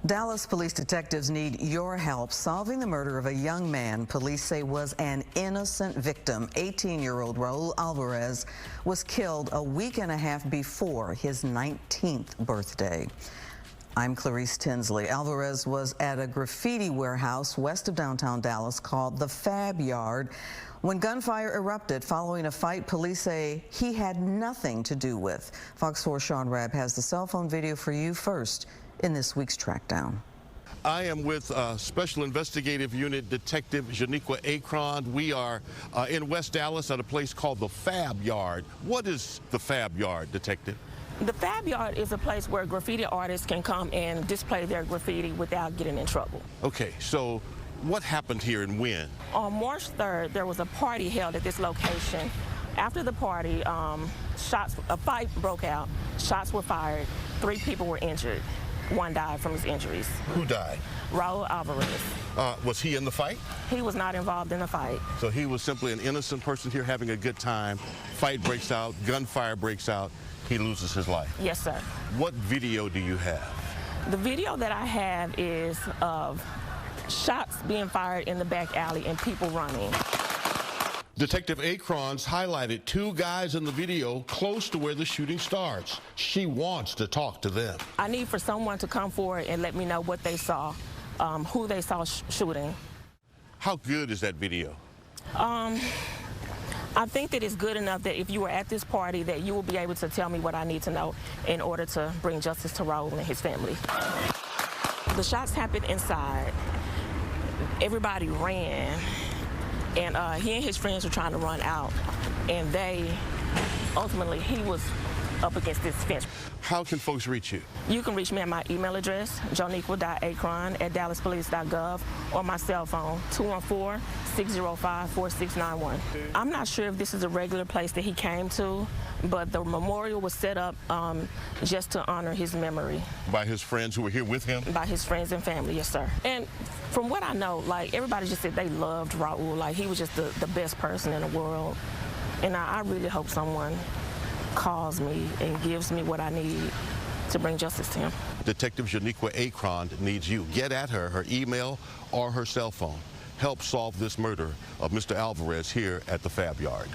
Dallas police detectives need your help solving the murder of a young man police say was an innocent victim. 18-year-old Raul Alvarez was killed a week and a half before his 19th birthday. I'm Clarice Tinsley. Alvarez was at a graffiti warehouse west of downtown Dallas called the Fab Yard when gunfire erupted following a fight police say he had nothing to do with. Fox 4's Sean Rabb has the cell phone video for you first in this week's Trackdown. I am with Special Investigative Unit Detective Janiqua Akron. We are in West Dallas at a place called the Fab Yard. What is the Fab Yard, Detective? The Fab Yard is a place where graffiti artists can come and display their graffiti without getting in trouble. Okay, so what happened here and when? On March 3rd, there was a party held at this location. After the party, a fight broke out, shots were fired, 3 people were injured. 1 died from his injuries. Who died? Raul Alvarez. Was he in the fight? He was not involved in the fight. So he was simply an innocent person here having a good time. Fight breaks out, gunfire breaks out, he loses his life. Yes, sir. What video do you have? The video that I have is of shots being fired in the back alley and people running. Detective Akron's highlighted 2 guys in the video close to where the shooting starts. She wants to talk to them. I need for someone to come forward and let me know what they saw, who they saw shooting. How good is that video? I think that it's good enough that if you were at this party that you will be able to tell me what I need to know in order to bring justice to Raul and his family. The shots happened inside. Everybody ran. And he and his friends were trying to run out, and ultimately, he was up against this fence. How can folks reach you? You can reach me at my email address, joniqua.akron@dallaspolice.gov, or my cell phone, 214-605-4691. I'm not sure if this is a regular place that he came to, but the memorial was set up just to honor his memory. By his friends who were here with him? By his friends and family, yes, sir. And from what I know, like, everybody just said they loved Raul. Like, he was just the best person in the world. And I really hope someone calls me and gives me what I need to bring justice to him. Detective Janiqua Akron needs you. Get at her email or her cell phone. Help solve this murder of Mr. Alvarez here at the Fab Yard.